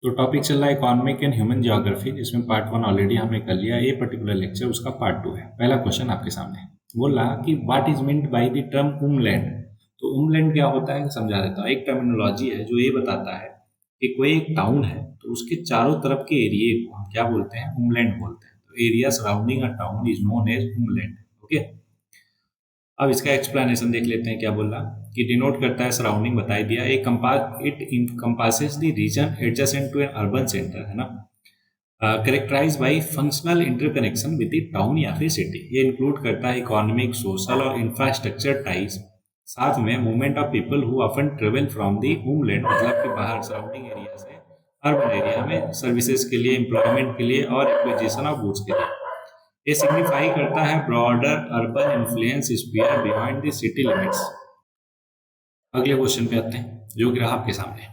तो टॉपिक चल रहा है इकोनॉमिक एंड ह्यूमन ज्योग्राफी, जिसमें पार्ट 1 ऑलरेडी हमने कर लिया। ये पर्टिकुलर लेक्चर उसका पार्ट 2 है। पहला क्वेश्चन आपके सामने बोल रहा कि what is meant by the term umland. तो उमलैंड क्या होता है समझा देता हूँ। एक टर्मिनोलॉजी है जो ये बताता है कि कोई एक टाउन है तो उसके चारों तरफ के एरिया को हम क्या बोलते हैं, उमलैंड बोलते हैं। तो area surrounding a town is known as umland. Okay, अब इसका एक्सप्लेनेशन देख लेते हैं। क्या बोल रहा कि डिनोट करता है सराउंडिंग, बताई दिया। It encompasses the region adjacent to an urban centre, है ना, characterize by functional interconnection with the town या फिर सिटी। ये इंक्लूड करता है इकोनॉमिक, सोशल और इंफ्रास्ट्रक्चर टाइज, साथ में movement of people who often travel from the homeland, मतलब कि बाहर सराउंडिंग एरिया से अर्बन एरिया में सर्विसेज के लिए, एम्प्लॉयमेंट के लिए और एक्विजिशन ऑफ गुड्स के लिए। ये सिग्निफाई करता है broader urban influence sphere beyond the city limits. अगले क्वेश्चन पे आते हैं जो कि रहा आपके सामने।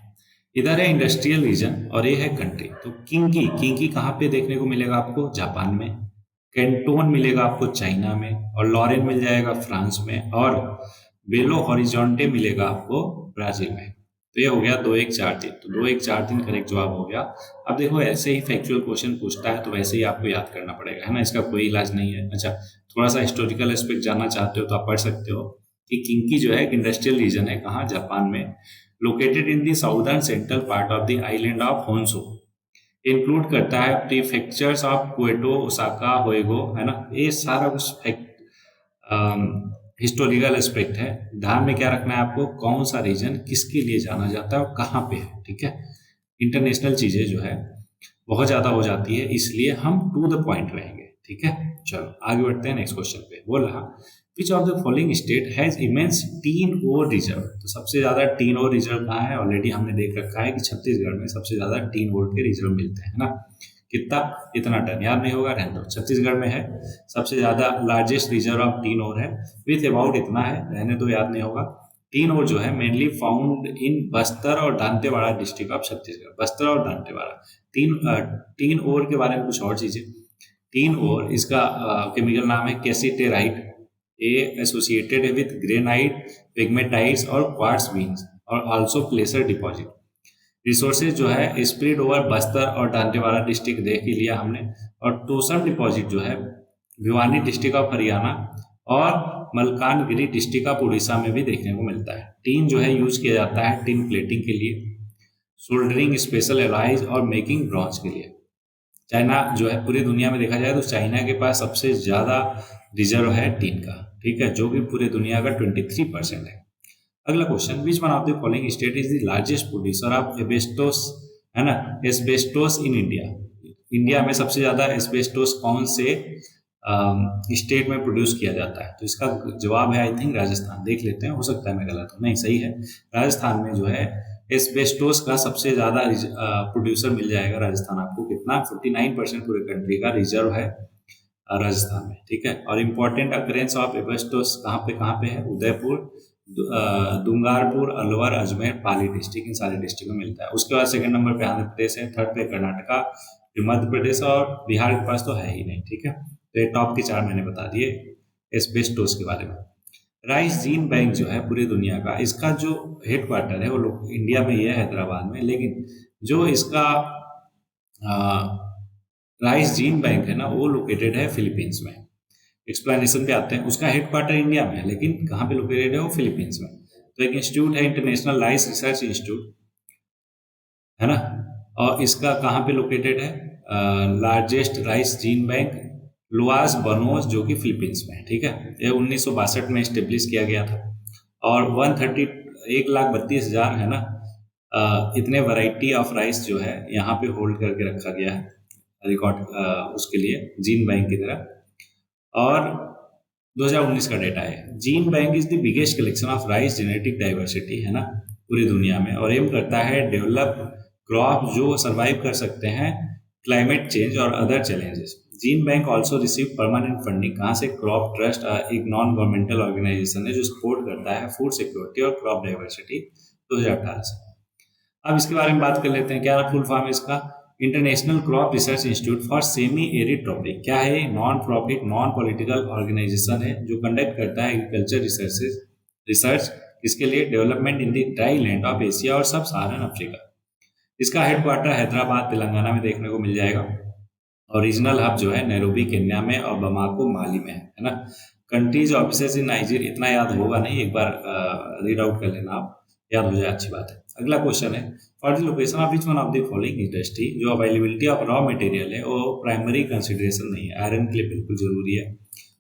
इधर है इंडस्ट्रियल रीजन और ये है कंट्री। तो किंकी, किंकी कहाँ पे देखने को मिलेगा आपको? जापान में। कैंटोन मिलेगा आपको चाइना में, और लॉरेन मिल जाएगा फ्रांस में, और बेलो हॉरिजॉन्टे मिलेगा आपको ब्राजील में। तो ये हो गया 2 1 4 3। तो 2 1 4 3 करेक्ट जवाब हो गया। अब देखो, ऐसे ही फैक्चुअल क्वेश्चन पूछता है तो वैसे ही आपको याद करना पड़ेगा, है ना, इसका कोई इलाज नहीं है। अच्छा, थोड़ा सा हिस्टोरिकल एस्पेक्ट जानना चाहते हो तो आप पढ़ सकते हो कि किंकी जो है एक इंडस्ट्रियल रीजन है। कहाँ? जापान में। Located in the southern central part of the island of Honshu. Include करता है प्रीफेक्चर्स ऑफ क्वेटो, ओसाका, होएगो, है ना। ये सारा कुछ हिस्टोरिकल एस्पेक्ट है। ध्यान में क्या रखना है आपको, कौन सा रीजन किसके लिए जाना जाता है और कहाँ पे है, ठीक है। इंटरनेशनल चीजें जो है बहुत ज्यादा हो जाती है, इसलिए हम टू द पॉइंट रहेंगे, ठीक है। चलो आगे बढ़ते हैं नेक्स्ट क्वेश्चन पे। बोल रहा which of the following state has immense tin ore reserve. तो सबसे ज्यादा टीन ओर रिजर्व कहाँ है? ऑलरेडी हमने देख रखा है कि छत्तीसगढ़ में सबसे ज्यादा टीन ओर के रिजर्व मिलते हैं ना। कितना? इतना टन। याद नहीं होगा, रहने दो। छत्तीसगढ़ में है सबसे ज्यादा लार्जेस्ट रिजर्व ऑफ टीन ओर है, विथ अबाउट इतना है, रहने दो, याद नहीं होगा। टीन ओर जो है मेनली फाउंड इन बस्तर और दांतेवाड़ा डिस्ट्रिक्ट ऑफ छत्तीसगढ़। बस्तर और दांतेवाड़ा तीन ओर के बारे में कुछ और चीजें। तीन ओर, इसका केमिकल नाम है कैसीटेराइट। ये एसोसिएटेड है विथ ग्रेनाइट, पिग्मेटाइट्स और क्वार्ट्ज बीन्स, और आल्सो प्लेसर डिपॉजिट। रिसोर्सेज जो है स्प्रेड ओवर बस्तर और दांतेवाड़ा डिस्ट्रिक्ट देख ही लिया हमने। और टोसम डिपॉजिट जो है भिवानी डिस्ट्रिक्ट ऑफ हरियाणा और मलकानगिरी डिस्ट्रिक्ट ऑफ उड़ीसा में भी देखने को मिलता है। टीन जो है यूज किया जाता है टिन प्लेटिंग के लिए, सोल्डरिंग स्पेशल एलॉयज और मेकिंग ब्रॉन्ज के लिए। चाइना जो है, पूरी दुनिया में देखा जाए तो चाइना के पास सबसे ज्यादा रिजर्व है टीन का, ठीक है, जो कि पूरी दुनिया का 23% है। अगला question, which one of the following state is the largest producer of asbestos, है ना, एस्बेस्टोस इन इंडिया। इंडिया में सबसे ज्यादा एस्बेस्टोस कौन से स्टेट में प्रोड्यूस किया जाता है? तो इसका जवाब है आई थिंक राजस्थान। देख लेते हैं, हो सकता है मैं गलत हूँ। नहीं, सही है। राजस्थान में जो है एस्बेस्टोस का सबसे ज्यादा प्रोड्यूसर मिल जाएगा राजस्थान आपको। कितना? 49% पूरे कंट्री का रिजर्व है राजस्थान में, ठीक है। और इम्पोर्टेंट अकरेंस ऑफ एस्बेस्टोस कहाँ पे है? उदयपुर, दुंगारपुर, अलवर, अजमेर, पाली डिस्ट्रिक्ट, इन सारे डिस्ट्रिक्ट में मिलता है। उसके बाद सेकंड नंबर पे आंध्र प्रदेश है, थर्ड पे कर्नाटका, फिर मध्य प्रदेश, और बिहार के पास तो है ही नहीं, ठीक है। तो ये टॉप के 4 मैंने बता दिए एस्बेस्टोस के बारे में। राइस जीन बैंक जो है पूरी दुनिया का, इसका जो हेडक्वार्टर है वो लोग इंडिया में ही है, हैदराबाद में, लेकिन जो इसका राइस जीन बैंक है ना, वो लोकेटेड है फिलीपींस में। एक्सप्लेनेशन पे आते हैं। उसका हेडक्वार्टर इंडिया में है, लेकिन कहाँ पे लोकेटेड है? वो फिलीपींस में। तो एक इंस्टीट्यूट है इंटरनेशनल राइस रिसर्च इंस्टीट्यूट, है ना, और इसका कहाँ पे लोकेटेड है? Largest rice gene bank Los Banos, जो कि फिलीपींस में है, ठीक है। ये 1962 में स्टेब्लिश किया गया था। और 1,32,000 है ना, इतने वैरायटी ऑफ राइस जो है यहाँ पे होल्ड करके रखा गया है रिकॉर्ड उसके लिए, जीन बैंक की तरह। और 2019 का डेटा है। Gene bank is the biggest collection of rice genetic diversity, है ना, पूरी दुनिया में, और एम करता है डेवलप क्रॉप जो सरवाइव कर सकते हैं क्लाइमेट चेंज और other challenges. Gene bank also receive permanent funding. कहाँ से? क्रॉप ट्रस्ट, एक नॉन गवर्नमेंटल ऑर्गेनाइजेशन है जो सपोर्ट करता है फूड सिक्योरिटी और क्रॉप डाइवर्सिटी, 2018 से। अब इसके बारे में बात कर लेते हैं। क्या फुल फॉर्म है इसका? International Crop Research Institute for Semi Arid Tropic. क्या है? Non profit, non political organisation है जो कंडक्ट करता है एग्रीकल्चर रिसर्च। इसके लिए development in the dry land of Asia और सब सहारन अफ्रीका। इसका हेडक्वार्टर हैदराबाद तेलंगाना में देखने को मिल जाएगा। ओरिजिनल हब जो है नैरोबी केन्या में और बमाको माली में है ना। कंट्रीज ऑफिसेज इन नाइजीरिया, इतना याद होगा नहीं, एक बार रीड आउट कर लेना आप, याद हो जाए अच्छी बात है। अगला क्वेश्चन है, for the location of which one of the following industry, जो अवेलेबिलिटी ऑफ रॉ मटेरियल है वो प्राइमरी कंसिडरेशन नहीं है। आयरन के लिए बिल्कुल जरूरी है,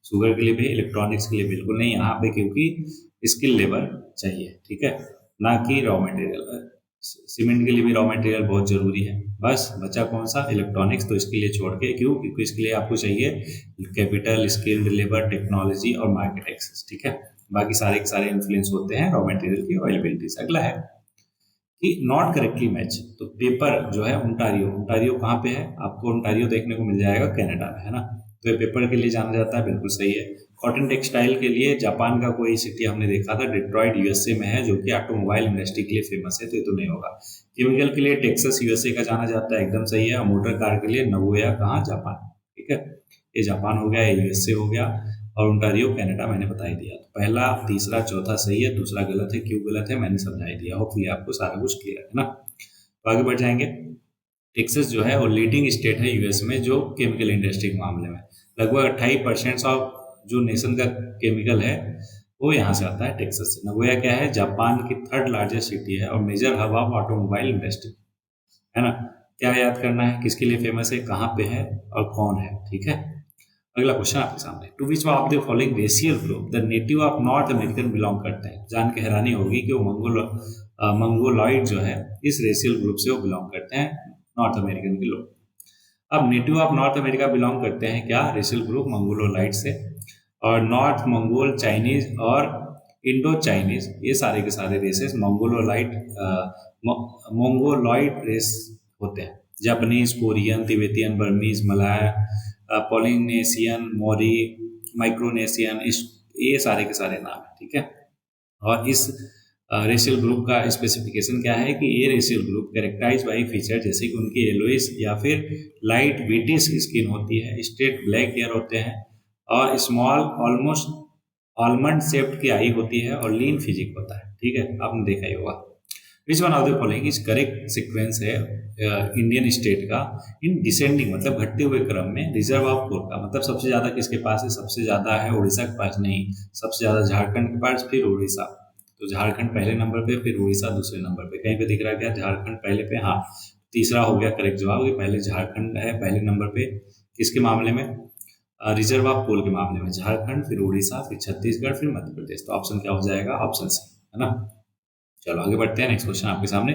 शुगर के लिए भी, इलेक्ट्रॉनिक्स के लिए बिल्कुल नहीं यहाँ पे, क्योंकि स्किल लेबर चाहिए, ठीक है, ना कि रॉ मटेरियल। सीमेंट के लिए भी रॉ मटेरियल बहुत जरूरी है। बस बचा कौन सा, इलेक्ट्रॉनिक्स, तो इसके लिए छोड़ के, क्यों, क्योंकि इसके लिए आपको चाहिए कैपिटल, स्किल्ड लेबर, टेक्नोलॉजी और मार्केट एक्सेस, ठीक है। बाकी सारे के सारे इन्फ्लुएंस होते हैं रॉ मटेरियल की अवेलेबिलिटी से। अगला है कि नॉट करेक्टली मैच, तो पेपर जो है ओंटारियो, ओंटारियो कहाँ पे है, आपको ओंटारियो देखने को मिल जाएगा कनाडा में, है ना। तो ये पेपर के लिए जाना जाता है, बिल्कुल सही है। कॉटन टेक्सटाइल के लिए जापान का कोई सिटी हमने देखा था, डिट्रॉइट यूएसए में है, जो कि ऑटोमोबाइल इंडस्ट्री के लिए फेमस है, तो ये तो नहीं होगा। केमिकल के लिए टेक्सास यूएसए का जाना जाता है, एकदम सही है। मोटर कार के लिए नगोया कहाँ, जापान, ठीक है, ये जापान हो गया, ये यूएसए हो गया, और ओंटारियो कनाडा मैंने बता ही दिया। तो पहला, तीसरा, चौथा सही है, दूसरा गलत है। क्यों गलत है मैंने समझा ही दिया, होपफुली आपको सारा कुछ क्लियर है ना। तो आगे बढ़ जाएंगे। टेक्सास जो है वो लीडिंग स्टेट है यूएस में जो केमिकल इंडस्ट्री के मामले में। लगभग 28% ऑफ जो नेशन का केमिकल है वो यहाँ से आता है, टेक्सास से। नगोया क्या है, जापान की थर्ड लार्जेस्ट सिटी है और major hub of automobile industry, है ना। क्या याद करना है, किसके लिए फेमस है, कहाँ पे है और कौन है, ठीक है। अगला क्वेश्चन आपके सामने, to which of the following racial group the native of North American belong करते हैं। जान के हैरानी होगी कि वो मंगोलॉइड जो है इस रेशियल ग्रुप से वो बिलोंग करते हैं, नॉर्थ अमेरिकन के लोग। अब native of North America belong करते हैं क्या, रेशियल ग्रुप मंगोलोलाइट से, और नॉर्थ मंगोल, चाइनीज और इंडो चाइनीज, ये सारे के सारे रेसेस मंगोलॉइड रेस होते हैं। Japanese, Korean, Tibetan, Burmese, Malay, Polynesian, Maori, Micronesian, ये सारे के सारे नाम है, ठीक है। और इस रेशियल ग्रुप का स्पेसिफिकेशन क्या है कि ये racial group characterize by feature, जैसे कि उनकी येलोइश या फिर लाइट विटिश स्किन होती है, स्ट्रेट ब्लैक हेयर होते हैं, और स्मॉल ऑलमोस्ट आलमंड शेप्ड की आई होती है, और लीन फिजिक होता है, ठीक है, आपने देखा ही होगा। Which one of the following is correct sequence है इंडियन स्टेट का इन डिसेंडिंग, मतलब घटते हुए क्रम में, रिजर्व ऑफ कोल का मतलब सबसे ज्यादा किसके पास है, सबसे ज्यादा है उड़ीसा के पास, नहीं, सबसे ज्यादा झारखंड के पास, फिर उड़ीसा। तो झारखंड पहले नंबर पे, फिर उड़ीसा दूसरे नंबर पे। कहीं पे दिख रहा क्या, झारखंड पहले पे, हाँ, तीसरा हो गया करेक्ट जवाब, पहले झारखंड है पहले नंबर पे, किसके मामले में, रिजर्व ऑफ कोल के मामले में। झारखंड, फिर उड़ीसा, फिर छत्तीसगढ़, फिर मध्य प्रदेश। तो ऑप्शन क्या हो जाएगा, ऑप्शन सी, है ना। चलो आगे बढ़ते हैं, नेक्स्ट क्वेश्चन आपके सामने।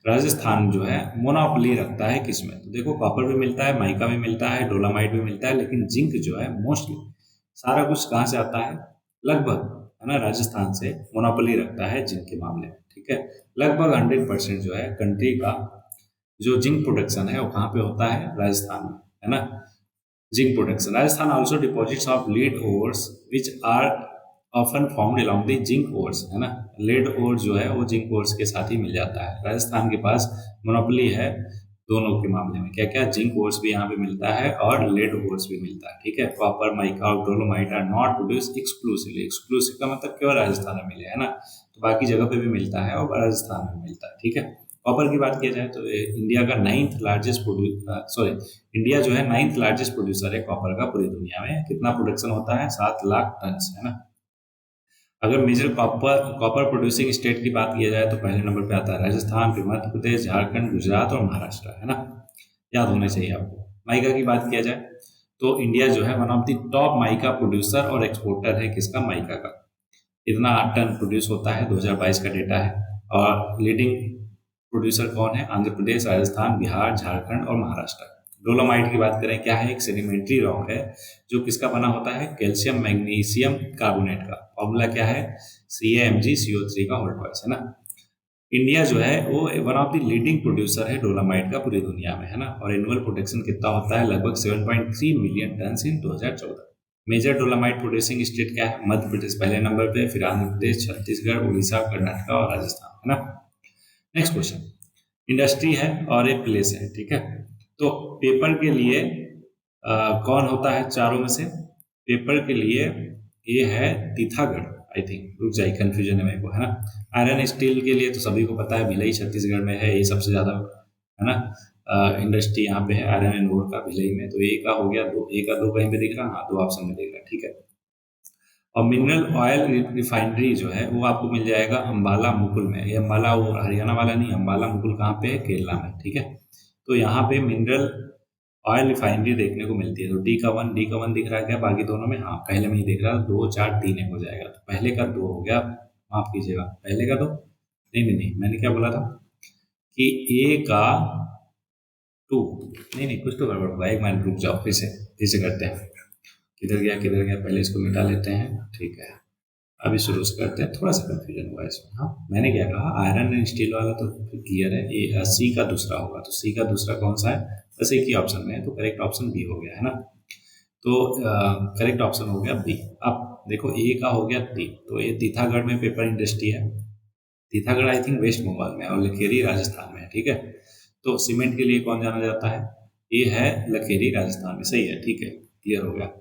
राजस्थान जो है मोनोपोली रखता है किसमें, तो देखो कॉपर भी मिलता है, माइका भी मिलता है, डोलामाइट भी मिलता है, लेकिन जिंक जो है मोस्टली सारा कुछ कहाँ से आता है, लगभग, है ना, राजस्थान से मोनोपोली रखता है जिंक के मामले में, ठीक है। लगभग 100% जो है कंट्री का जो जिंक प्रोडक्शन है वो कहाँ पे होता है, राजस्थान में, है ना। Zinc production, Rajasthan also deposits of lead ores which are often found along the zinc ores, है ना। लेड ओर जो है वो जिंक ओर्स के साथ ही मिल जाता है। राजस्थान के पास मोनोपोली है दोनों के मामले में, क्या क्या, जिंक ओर्स भी यहाँ पे मिलता है और लेड ओर्स भी मिलता है, ठीक है। कॉपर, माइका और dolomite are not produce exclusively, exclusive का मतलब केवल राजस्थान में मिले, है ना, तो बाकी जगह पे भी मिलता है और राजस्थान में मिलता है, ठीक है। कॉपर की बात किया जाए तो इंडिया का इंडिया जो है 9th लार्जेस्ट प्रोड्यूसर है कॉपर का पूरी दुनिया में। कितना प्रोडक्शन होता है, 7 लाख टन, है ना। अगर मेजर कॉपर प्रोड्यूसिंग स्टेट की बात किया जाए तो पहले नंबर पे आता है राजस्थान, फिर मध्य प्रदेश, झारखंड, गुजरात और महाराष्ट्र, है ना, याद होने चाहिए आपको। माइका की बात किया जाए तो इंडिया जो है one of the top mica producer और एक्सपोर्टर है, किसका, माइका का। इतना टन प्रोड्यूस होता है, 2022 का डेटा है। और लीडिंग प्रोड्यूसर कौन है, आंध्र प्रदेश, राजस्थान, बिहार, झारखंड और महाराष्ट्र। डोलोमाइट की बात करें, क्या है, एक सेडिमेंट्री रॉक है जो किसका बना होता है, कैल्शियम मैग्नीशियम कार्बोनेट का। फॉर्मूला क्या है, CaMgCO3 का होल ट्वाइस, है ना। इंडिया जो है वो one of the leading producer है डोलोमाइट का पूरी दुनिया में, है ना। और एनुअल प्रोडक्शन कितना होता है, लगभग 7.3 मिलियन टन इन 2014। मेजर डोलोमाइट प्रोड्यूसिंग स्टेट क्या है, मध्य प्रदेश पहले नंबर पे, फिर आंध्र प्रदेश, छत्तीसगढ़, उड़ीसा, कर्नाटक और राजस्थान, है ना। नेक्स्ट क्वेश्चन, इंडस्ट्री है और एक प्लेस है, ठीक है। तो पेपर के लिए कौन होता है चारों में से, पेपर के लिए ये है तीथागढ़, आई थिंक, रुक जाए कंफ्यूजन है मेरे को, है ना। आयरन स्टील के लिए तो सभी को पता है भिलाई छत्तीसगढ़ में है, ये सबसे ज्यादा है ना। इंडस्ट्री यहाँ पे है आयरन एंड ओर का भिलाई में, तो ए का हो गया दो, ए का दो कहीं पे दिख रहा, हाँ दो ऑप्शन में दिख रहा, ठीक है। और मिनरल ऑयल रिफाइनरी जो है वो आपको मिल जाएगा अम्बाला मुकुल में। ये अम्बाला वो हरियाणा वाला नहीं, अम्बाला मुकुल कहाँ पे है, केरला में, ठीक है। तो यहाँ पे मिनरल ऑयल रिफाइनरी देखने को मिलती है। तो डी का वन दिख रहा है क्या बाकी दोनों में, हाँ पहले में ही दिख रहा है, 2 4 3 एक हो जाएगा। तो पहले का 2 हो गया, माफ कीजिएगा, पहले का 2 नहीं नहीं नहीं, मैंने क्या बोला था कि ए का 2, नहीं नहीं कुछ तो गड़बड़ होगा, एक मिनट रुक जाओ, फिर से करते हैं। किधर गया, पहले इसको मिटा लेते हैं, ठीक है। अभी शुरू से करते हैं, थोड़ा सा कंफ्यूजन हुआ इसमें। हाँ मैंने क्या कहा, आयरन एंड स्टील वाला तो क्लियर है, ये सी का दूसरा होगा। तो सी का दूसरा कौन सा है, बस एक ही ऑप्शन में है, तो करेक्ट ऑप्शन बी हो गया, है ना। तो करेक्ट ऑप्शन हो गया बी। अब देखो ए का हो गया 3, तो ये तीथागढ़ में पेपर इंडस्ट्री है। तीथागढ़ आई थिंक वेस्ट बंगाल में है और लखेरी राजस्थान में है, ठीक है। तो सीमेंट के लिए कौन जाना जाता है, ये है लखेरी राजस्थान में, सही है, ठीक है, क्लियर हो गया।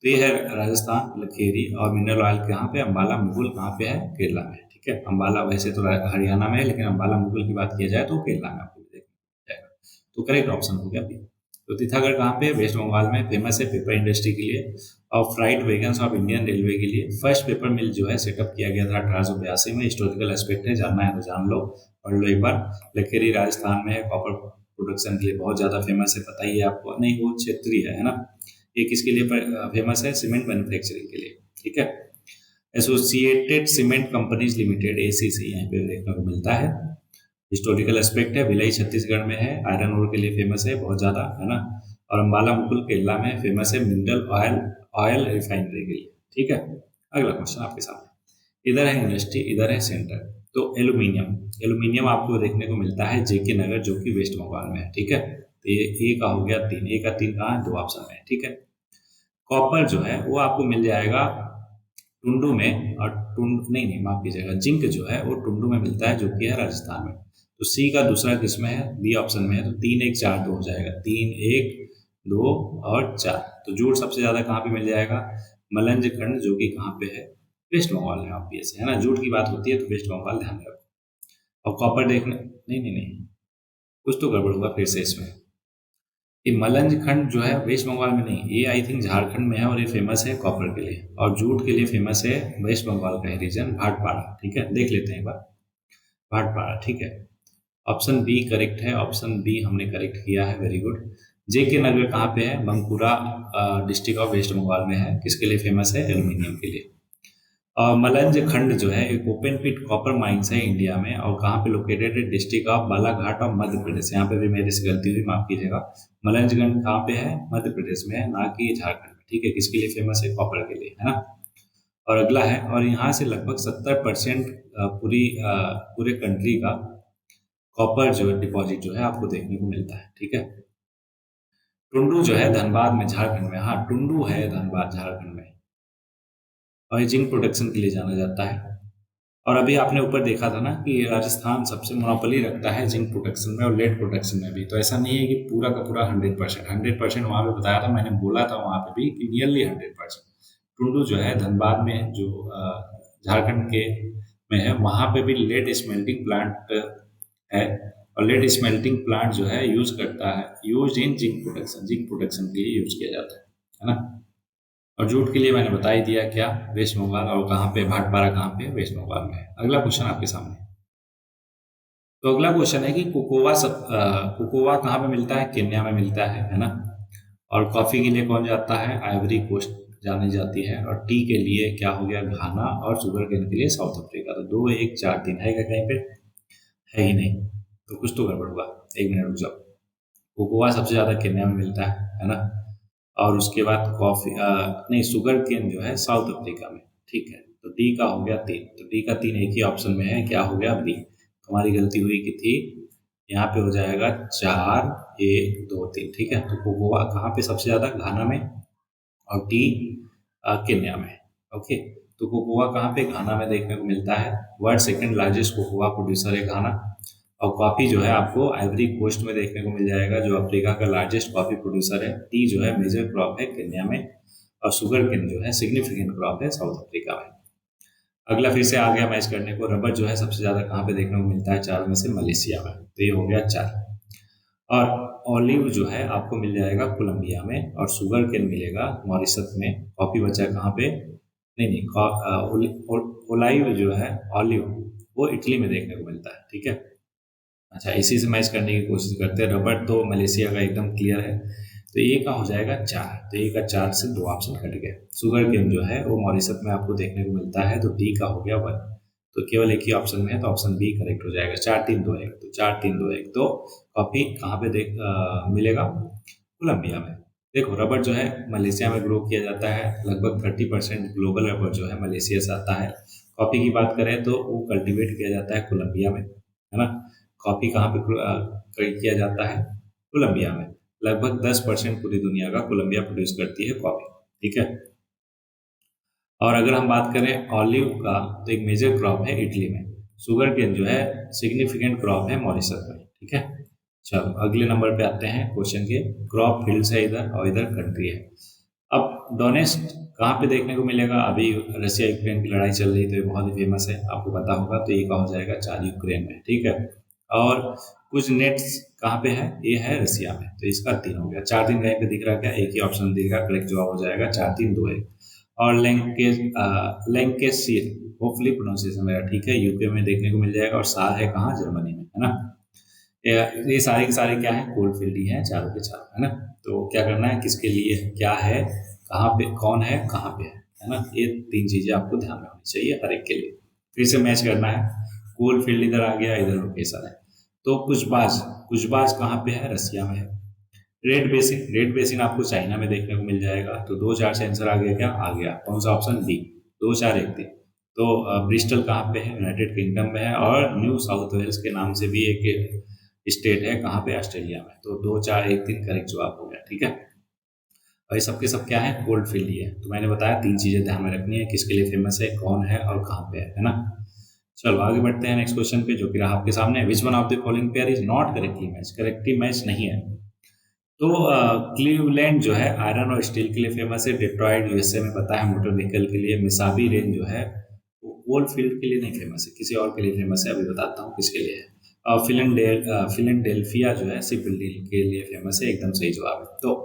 तो ये है राजस्थान लखेरी। और मिनरल ऑयल कहाँ पे, अम्बाला मुकुल कहाँ पे है, केरला में, ठीक है। अम्बाला वैसे तो हरियाणा में है, लेकिन अम्बाला मुकुल की बात किया जाए तो केरला में आपको देखना जाएगा। तो करेक्ट ऑप्शन हो गया बी। तो तीथागढ़ कहाँ पे, वेस्ट बंगाल में, फेमस है पेपर इंडस्ट्री के लिए और freight wagons of Indian railway के लिए। फर्स्ट पेपर मिल जो है सेटअप किया गया था 1882 में। हिस्टोरिकल एस्पेक्ट है, जानना है तो जान लो, पढ़ लो एक बार। लखेरी राजस्थान में है, कॉपर प्रोडक्शन के लिए बहुत ज़्यादा फेमस है, पता ही है आपको, नहीं वो क्षेत्रीय है ना। ये किसके लिए फेमस है, सीमेंट मैन्युफैक्चरिंग के लिए, ठीक है। Associated cement companies limited, ACC यहाँ पे देखने को मिलता है। हिस्टोरिकल एस्पेक्ट है, भिलाई छत्तीसगढ़ में है, आयरन ओर के लिए फेमस है बहुत ज़्यादा, है ना। और अम्बाला मुकुल केरला में फेमस है मिनरल ऑयल रिफाइनरी के लिए, ठीक है। अगला क्वेश्चन आपके सामने, इधर है इंडस्ट्री, इधर है सेंटर। तो एल्यूमिनियम आपको देखने को मिलता है जेके नगर, जो कि वेस्ट बंगाल में है, ठीक है। तो ये ए का हो गया 3, ए का 3 कहाँ है, 2 ऑप्शन में, ठीक है। कॉपर जो है वो आपको मिल जाएगा टुंडू में, और नहीं नहीं माफ कीजिएगा, जिंक जो है वो टुंडू में मिलता है, जो कि है राजस्थान में। तो सी का दूसरा किस में है, बी ऑप्शन में है। तो 3 1 4 2 हो जाएगा, 3 1 2 और 4। तो जूट सबसे ज्यादा कहाँ पे मिल जाएगा, मलंज खंड, जो कि कहाँ पे है, वेस्ट बंगाल में, ऑब्वियस है ना। जूट की बात होती है तो वेस्ट बंगाल ध्यान रखो। और कॉपर देखने, नहीं नहीं नहीं, कुछ तो गड़बड़ हुआ फिर से इसमें। ये मलंज खंड जो है वेस्ट बंगाल में नहीं, ये आई थिंक झारखंड में है, और ये फेमस है कॉपर के लिए। और जूट के लिए फेमस है वेस्ट बंगाल का रीजन, भाटपाड़ा, ठीक है, देख लेते हैं एक बार, भाटपाड़ा, ठीक है। ऑप्शन बी करेक्ट है, ऑप्शन बी हमने करेक्ट किया है, वेरी गुड। जे के नगर कहाँ पे है, Bankura district of West Bengal में है, किसके लिए फेमस है, एल्यूमिनियम के लिए। और मलंज खंड जो है एक ओपन पिट कॉपर माइंस है इंडिया में, और कहाँ पे लोकेटेड है, district of Balaghat of Madhya Pradesh. यहाँ पे भी मेरे से गलती हुई, माफ कीजिएगा। मलंजगंज कहाँ पे है, मध्य प्रदेश में है, ना कि झारखंड में, ठीक है। किसके लिए फेमस है, कॉपर के लिए, है ना। और अगला है, और यहाँ से लगभग 70% पूरे कंट्री का कॉपर जो है डिपॉजिट जो है आपको देखने को मिलता है, ठीक है। टुंडू जो है धनबाद में, झारखंड में, हाँ टुंडू है धनबाद झारखंड में। और जिंक प्रोडक्शन के लिए जाना जाता है। और अभी आपने ऊपर देखा था ना कि राजस्थान सबसे मोनोपोली रखता है जिंक प्रोडक्शन में और लेड प्रोडक्शन में भी। तो ऐसा नहीं है कि पूरा का पूरा 100% वहाँ पे बताया था, मैंने बोला था वहाँ पे भी कि नियरली 100%। टुंडू जो है धनबाद में, जो झारखंड के में है, वहाँ पे भी लेड स्मेल्टिंग प्लांट है। और लेड स्मेल्टिंग प्लांट जो है यूज इन जिंक प्रोडक्शन के लिए यूज किया जाता है ना। और जूट के लिए मैंने बता ही दिया क्या, वेस्ट बंगाल। और कहाँ पे, भाटपारा कहाँ पे, वेस्ट बंगाल में है। अगला क्वेश्चन आपके सामने, तो अगला क्वेश्चन है कि कोकोवा कहाँ पे मिलता है, केन्या में मिलता है ना। और कॉफी के लिए कौन जाता है, आइवरी कोस्ट जानी जाती है। और टी के लिए क्या हो गया, घाना। और शुगर केन के लिए साउथ अफ्रीका। तो 2 1 4 3 है क्या कहीं पे, है ही नहीं, तो कुछ तो गड़बड़ हुआ, एक मिनट रुक जाओ। कोकोआ सबसे ज्यादा केन्या में मिलता है ना। और उसके बाद कॉफी नहीं, शुगर केन जो है साउथ अफ्रीका में, ठीक है। तो डी का हो गया 3, तो डी का 3 एक ही ऑप्शन में है, क्या हो गया, बी। हमारी गलती हुई कि थी, यहाँ पे हो जाएगा 4 1 2 3, ठीक है। तो कोकोआ कहाँ पे सबसे ज्यादा, घाना में, और टी केन्या में, ओके। तो कोकोआ कहाँ पे, घाना में देखने को मिलता है। World second largest cocoa producer है घाना। और कॉफी जो है आपको आइवरी कोस्ट में देखने को मिल जाएगा, जो अफ्रीका का लार्जेस्ट कॉफी प्रोड्यूसर है। टी जो है मेजर क्रॉप है केन्या में। और शुगर केन जो है सिग्निफिकेंट क्रॉप है साउथ अफ्रीका में। अगला फिर से आ गया मैच करने को, रबर जो है सबसे ज्यादा कहाँ पे देखने को मिलता है, चारों में से मलेशिया में। तो ये हो गया 4। और ऑलिव जो है आपको मिल जाएगा कोलंबिया में, और शुगर केन मिलेगा मॉरिशस में। कॉफ़ी बचा है कहाँ पे? नहीं नहीं, ओलाइव जो है, ऑलिव, वो इटली में देखने को मिलता है। ठीक है, अच्छा इसी से मैच करने की कोशिश करते हैं। रबड़ तो मलेशिया का एकदम क्लियर है, तो ए का हो जाएगा 4। तो ए का 4 से 2 ऑप्शन कट गए। शुगर केन जो है वो मॉरिशस में आपको देखने को मिलता है, तो डी का हो गया 1। तो केवल एक ही ऑप्शन में है, तो ऑप्शन बी करेक्ट हो जाएगा। 4-3-2-1, तो 4-3-2-1। तो कॉफी कहाँ पे मिलेगा? कोलंबिया में। देखो रबर जो है मलेशिया में ग्रो किया जाता है, लगभग 30% ग्लोबल रबर जो है मलेशिया से आता है। कॉफ़ी की बात करें तो वो कल्टीवेट किया जाता है कोलंबिया में, है ना। कॉफ़ी कहाँ पे किया जाता है? कोलंबिया में। लगभग 10% पूरी दुनिया का कोलंबिया प्रोड्यूस करती है कॉफ़ी। ठीक है, और अगर हम बात करें ऑलिव का, तो एक मेजर क्रॉप है इटली में। शुगर केन जो है सिग्निफिकेंट क्रॉप है मॉरिशस में। ठीक है, चलो अगले नंबर पे आते हैं क्वेश्चन के। क्रॉप फील्ड्स है इधर, और इधर कंट्री है। अब डोनेस्ट कहाँ पे देखने को मिलेगा? अभी रशिया यूक्रेन की लड़ाई चल रही, तो ये बहुत ही फेमस है, आपको पता होगा। तो ये कहाँ हो जाएगा? 4 यूक्रेन में। ठीक है, और कुछ नेट्स कहाँ पे है? ये है रशिया में, तो इसका 3 हो गया। 4-3 कहीं पे दिख रहा है क्या? एक ही ऑप्शन दिख रहा है, करेक्ट जवाब हो जाएगा 4-3-2-1। और लैंकेशियर, होपफुली प्रोनाउंसिएशन मेरा ठीक है, यूके में देखने को मिल जाएगा। और सार है कहाँ? जर्मनी में, है ना। ये सारे के सारे क्या है? कोल्ड फील्ड ही है, चारों के चारों, है ना। तो क्या करना है, किसके लिए है, क्या है, कहाँ पे, कौन है, कहाँ पे है ना। ये 3 चीजें आपको ध्यान में होनी चाहिए हर एक के लिए। फिर से मैच करना है। कोल्ड फील्ड इधर आ गया, इधर लोकेशन है। तो कुछबाज कहाँ पे है? रसिया में है। रेड बेसिन आपको चाइना में देखने को मिल जाएगा। तो 2-4 से आंसर आ गया क्या? आ गया। कौन सा ऑप्शन? डी। 2-4-1-3। तो ब्रिस्टल कहाँ पे है? यूनाइटेड किंगडम में है। और न्यू साउथ वेल्स के नाम से भी एक स्टेट है, कहाँ पे? ऑस्ट्रेलिया में। तो 2-4-1-3 करेक्ट जवाब हो गया। ठीक है, और ये सबके सब क्या है? कोल्ड फील्ड ही है। तो मैंने बताया 3 चीजें ध्यान में रखनी है, किसके लिए फेमस है, कौन है, और कहाँ पे है ना। चलो आगे बढ़ते हैं नेक्स्ट क्वेश्चन पे, जो कि रहा आपके सामने। Which one of the following pair is not correctly match? Correctly match नहीं है। तो क्लीवलैंड जो है आयरन और स्टील के लिए फेमस है। डिट्रॉइट यूएसए में पता है मोटर व्हीकल के लिए। मिसाबी रेंज जो है वो कोल फील्ड के लिए नहीं फेमस है, किसी और के लिए फेमस है। अभी बताता हूँ किसके लिए है। फिलेंडेल्फिया जो है शिप बिल्डिंग के लिए फेमस है, एकदम सही जवाब है। तो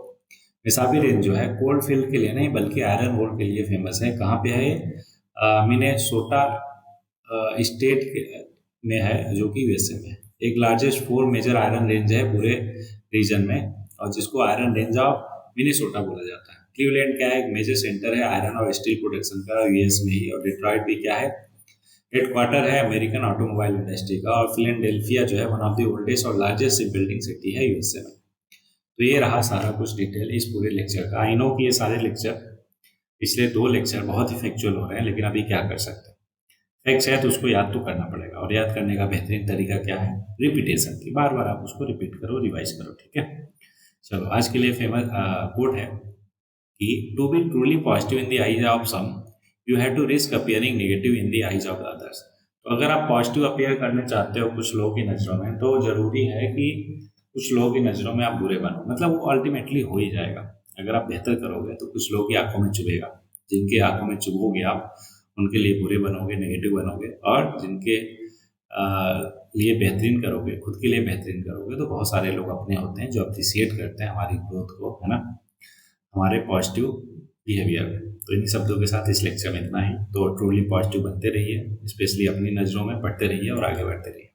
मिसाबी रेंज जो है कोल्ड फील्ड के लिए नहीं, बल्कि आयरन ओर के लिए फेमस है। कहाँ पे है ये? मिनेसोटा स्टेट में है, जो कि यूएसए में है। एक लार्जेस्ट 4 मेजर आयरन रेंज है पूरे रीजन में, और जिसको आयरन रेंज ऑफ मिनेसोटा बोला जाता है। क्लीवलैंड क्या है? एक मेजर सेंटर है आयरन और स्टील प्रोडक्शन का, यूएस में ही। और डिट्रॉइट भी क्या है? हेडक्वार्टर है अमेरिकन ऑटोमोबाइल इंडस्ट्री का। और फिलेडेल्फिया जो है वन ऑफ द ओल्डेस्ट और लार्जेस्ट शिप बिल्डिंग सिटी है यूएसए में। तो ये रहा सारा कुछ डिटेल इस पूरे लेक्चर का। आई नो कि ये सारे लेक्चर, पिछले 2 लेक्चर बहुत ही फैक्चुअल हो रहे हैं, लेकिन अभी क्या कर सकते हैं। फैक्ट्स है तो उसको याद तो करना पड़ेगा, और याद करने का बेहतरीन तरीका क्या है? रिपीटेशन की। बार बार आप उसको रिपीट करो, रिवाइज करो। ठीक है, चलो आज के लिए फेमस कोट है कि to be truly positive in the eyes of some you have to risk appearing negative in the eyes of others. तो अगर आप पॉजिटिव अपीयर करना चाहते हो कुछ लोगों की नज़रों में, तो जरूरी है कि कुछ लोगों की नज़रों में आप बुरे बनो। मतलब वो अल्टीमेटली हो ही जाएगा। अगर आप बेहतर करोगे तो कुछ लोगों की आंखों में चुभेगा। जिनके आंखों में चुभोगे आप, उनके लिए बुरे बनोगे, नेगेटिव बनोगे। और जिनके लिए बेहतरीन करोगे, खुद के लिए बेहतरीन करोगे, तो बहुत सारे लोग अपने होते हैं जो अप्रिसिएट करते हैं हमारी ग्रोथ को, है ना, हमारे पॉजिटिव बिहेवियर। तो इन्हीं शब्दों के साथ इस लेक्चर में इतना ही। तो ट्रूली पॉजिटिव बनते रहिए, स्पेशली अपनी नज़रों में, पढ़ते रहिए और आगे बढ़ते रहिए।